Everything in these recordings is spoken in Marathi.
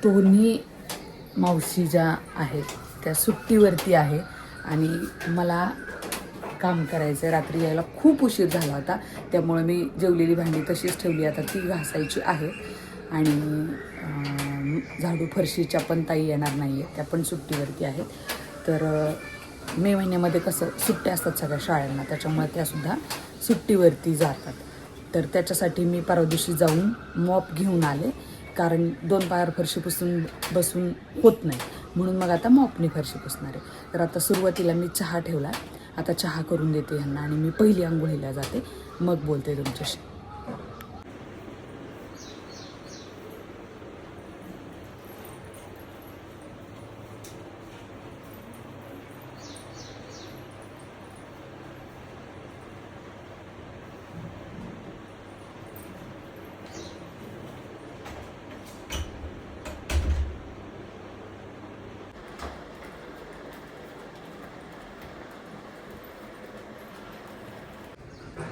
दोन्ही मावशी ज्या आहेत त्या सुट्टीवरती आहे आणि मला काम करायचं. रात्री यायला खूप उशीर झाला होता, त्यामुळे मी जेवलेली भांडी तशीच ठेवली. आता ती घासायची आहे आणि झाडू फरशीच्या पण ताई येणार नाही आहेत, त्या पण सुट्टीवरती आहेत. तर मे महिन्यामध्ये कसं सुट्ट्या असतात सगळ्या शाळांना, त्याच्यामुळे त्यासुद्धा सुट्टीवरती जातात. तर त्याच्यासाठी मी परवा दिवशी जाऊन मॉप घेऊन आले, कारण 2 पायावर फरशी पुसून बसून होत नाही, म्हणून मग आता मॉपनी फरशी पुसणार आहे. तर आता सुरुवातीला मी चहा ठेवला, आता चहा करून देते ह्यांना आणि मी पहिली आंघोळीला जाते, मग बोलते तुमच्याशी.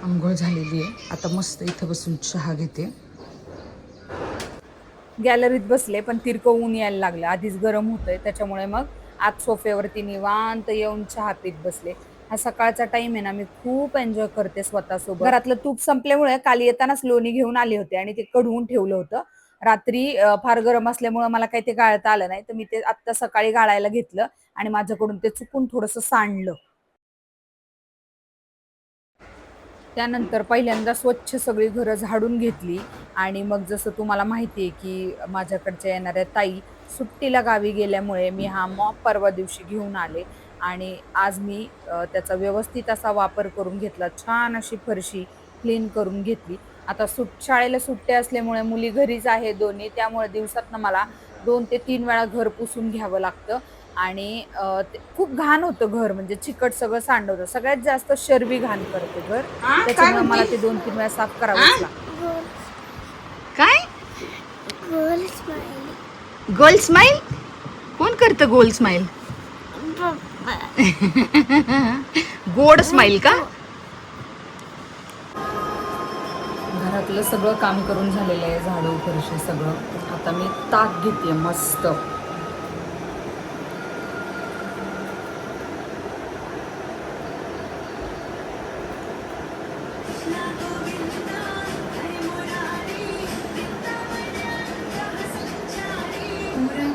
आंघोळ झालेली आहे, आता मस्त इथं बसून चहा घेते. गॅलरीत बसले पण तिरकं ऊन यायला लागलं, आधीच गरम होतंय, त्याच्यामुळे मग आत सोफ्यावरती निवांत येऊन चहा पीत बसले. हा सकाळचा टाइम आहे ना, मी खूप एन्जॉय करते स्वतःसोबत. घरातलं तूप संपल्यामुळे काल येतानाच लोणी घेऊन आले होते आणि ते कढवून ठेवलं होतं. रात्री फार गरम असल्यामुळे मला काही ते गाळता आलं नाही, तर मी ते आत्ता सकाळी गाळायला घेतलं आणि माझ्याकडून ते चुकून थोडंसं सांडलं. त्यानंतर पहिल्यांदा स्वच्छ सगळी घरं झाडून घेतली आणि मग जसं तुम्हाला माहिती आहे की माझ्याकडच्या येणाऱ्या ताई सुट्टीला गावी गेल्यामुळे मी हा मॉप परवा दिवशी घेऊन आले आणि आज मी त्याचा व्यवस्थित असा वापर करून घेतला. छान अशी फरशी क्लीन करून घेतली. आता शाळेला सुट्ट्या असल्यामुळे मुली घरीच आहे दोन्ही, त्यामुळे दिवसातनं मला 2 ते 3 वेळा घर पुसून घ्यावं लागतं आणि खूप घाण होतं घर, म्हणजे चिकट सगळं सांडवतं. सगळ्यात जास्त शरवी घाण करते घर, त्याच्यामुळे मला ते 2-3 वेळा साफ करावंच लागतं. काय गोल स्माइल? कोण करतं गोल स्माइल? गोड स्माइल का? घरातलं सगळं काम करून झालेलं आहे, झाडू फरशी सगळं. आता मी ताक घेते मस्त.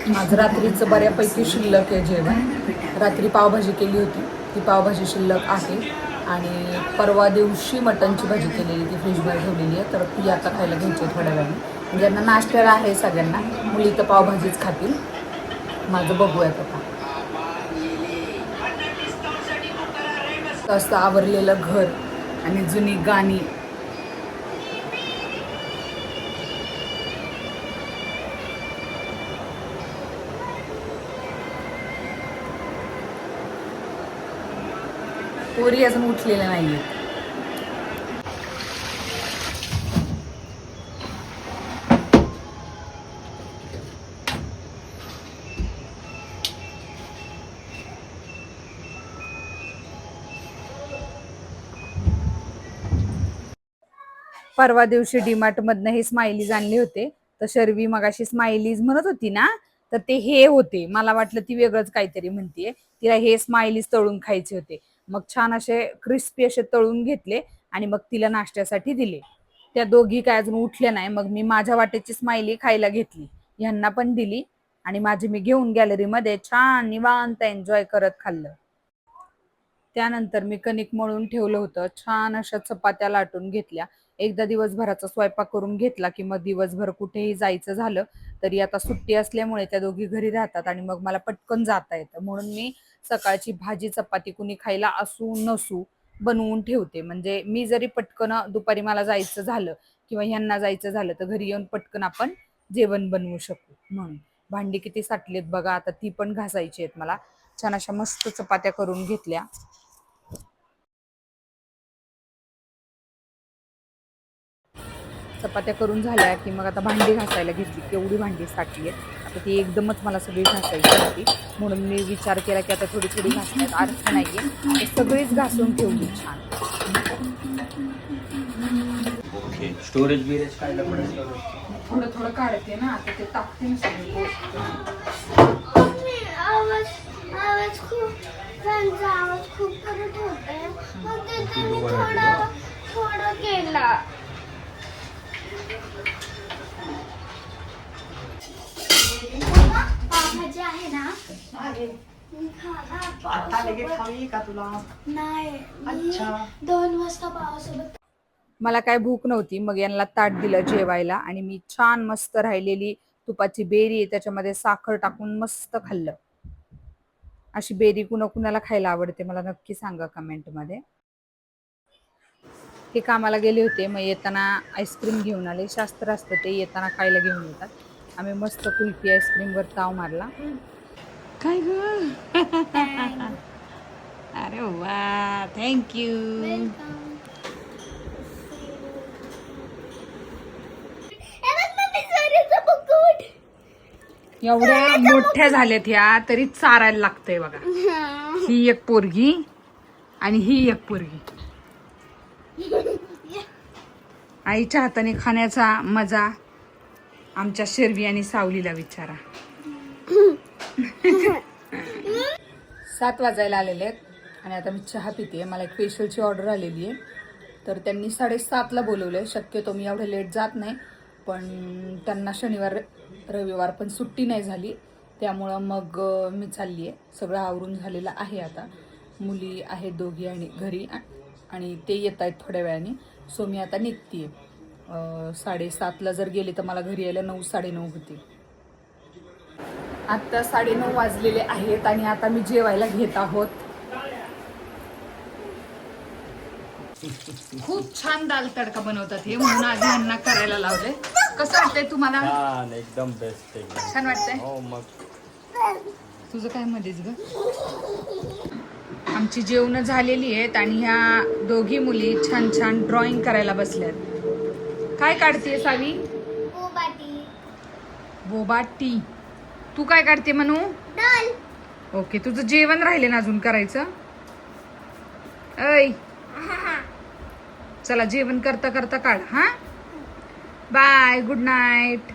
माझं रात्रीचं बऱ्यापैकी शिल्लक आहे जेवण. रात्री पावभाजी केली होती, ती पावभाजी शिल्लक आहे आणि परवा दिवशी मटणची भाजी केलेली, ती फ्रीजमध्ये ठेवलेली आहे, तर ती आता खायला घ्यायची थोड्या वेळाने. ज्यांना नाश्त्याला आहे सगळ्यांना, मुली तर पावभाजीच खातील, माझं बघूयात आता. असं आवरलेलं घर आणि जुनी गाणी. पोरी अजून उठलेल्या नाही आहेत. परवा दिवशी डीमार्ट मधनं हे स्माइलीज आणले होते, तर शर्वी मगाशी स्माइलीज म्हणत होती ना, तर ते हे होते. मला वाटलं ती वेगळंच काहीतरी म्हणतीये, तिला हे स्माइलीज तळून खायचे होते. मग छान असे क्रिस्पी असे तळून घेतले आणि मग तिला नाश्त्यासाठी दिले. त्या दोघी काय अजून उठल्या नाही, मग मी माझ्या वाटेची स्माइली खायला घेतली, ह्यांना पण दिली आणि माझी मी घेऊन गॅलरीमध्ये छान निवांत एन्जॉय करत खाल्लं. त्यानंतर मी कणिक मळून ठेवलं होतं, छान अशा चपात्या लाटून घेतल्या. एकदा दिवसभराचा स्वयंपाक करून घेतला की मग दिवसभर कुठेही जायचं झालं तरी आता सुट्टी असल्यामुळे त्या दोघी घरी राहतात आणि मग मला पटकन जाता येतं, म्हणून मी सकाळची भाजी चपाती कुणी खायला असू नसू बनवून ठेवते. म्हणजे मी जरी पटकन दुपारी मला जायचं झालं किंवा ह्यांना जायचं झालं तर घरी येऊन पटकन आपण जेवण बनवू शकू म्हणून. भांडी किती साठलीत बघा, आता ती पण घासायची आहेत मला. छान अशा मस्त चपात्या करून घेतल्या. चपात्या करून झाल्या की मग आता भांडी घासायला घेतली. केवढी भांडी साठली आहेत, आता ती एकदमच मला सगळी घासायची होती, म्हणून मी विचार केला की आता थोडी थोडी घासण्यात अर्थ नाहीये, सगळीच घासून ठेवली छान. ओके स्टोरेज बिरेज काढलं पडेल थोडं थोडं काढते ना आता ते टाकते ना सगळे. आवाज खूप त्यांचा आवाज खूप करत होते मग ते त्यांनी थोडं केला. पावभाजी आहे ना आता लगेच खावी का तुला? नाही अच्छा. 2 वाजता पावासोबत. मला काय भूक नव्हती, मग यांना ताट दिलं जेवायला आणि मी छान मस्त राहिलेली तुपाची बेरी त्याच्यामध्ये साखर टाकून मस्त खाल्लं. अशी बेरी कुणाला खायला आवडते मला नक्की सांगा कमेंट मध्ये. हे कामाला गेले होते, मग येताना आईस्क्रीम घेऊन आले. शास्त्र असतं ते येताना खायला घेऊन येतात. आम्ही मस्त कुल्फी आईस्क्रीम वर ताव मारला. काय ग अरे वा थँक्यू. एवढ्या मोठ्या झाल्यात ह्या तरी चारायला लागतंय बघा. ही एक पोरगी आणि ही एक पोरगी. आईच्या हाताने खाण्याचा मजा आमच्या शर्वी आणि सावलीला विचारा. 7 वाजायला आलेले आहेत आणि आता मी चहा पिते. मला एक फेशियलची ऑर्डर आलेली आहे, तर त्यांनी 7:30ला बोलवलंय. शक्यतो मी एवढे लेट जात नाही, पण त्यांना शनिवार रविवार पण सुट्टी नाही झाली, त्यामुळं मग मी चालली आहे. सगळं आवरून झालेलं आहे. आता मुली आहेत दोघी आणि घरी आणि ते येत आहेत थोड्या वेळाने. सो मी आता निघते. 7:30ला जर गेले तर मला घरी यायला 9 साडेनऊ होतील. आत्ता 9:30 वाजलेले आहेत आणि आता मी जेवायला घेत आहोत. खूप छान दाल तडका बनवतात हे, म्हणून आधी यांना करायला लावले. कसं वाटतंय तुम्हाला? छान एकदम बेस्ट एकदम छान वाटतंय? हो मग तुझं काय मध्येच ग? आमची जेवणं झालेली आहेत आणि ह्या दोघी मुली छान छान ड्रॉइंग करायला बसल्यात. काय काढते सावी? बोबाटी. तू काय काढते म्हणू? डाल. ओके, तुझं जेवण राहिले ना अजून करायचं. ऐ चला जेवण करता करता काढ. हा बाय, गुड नाईट.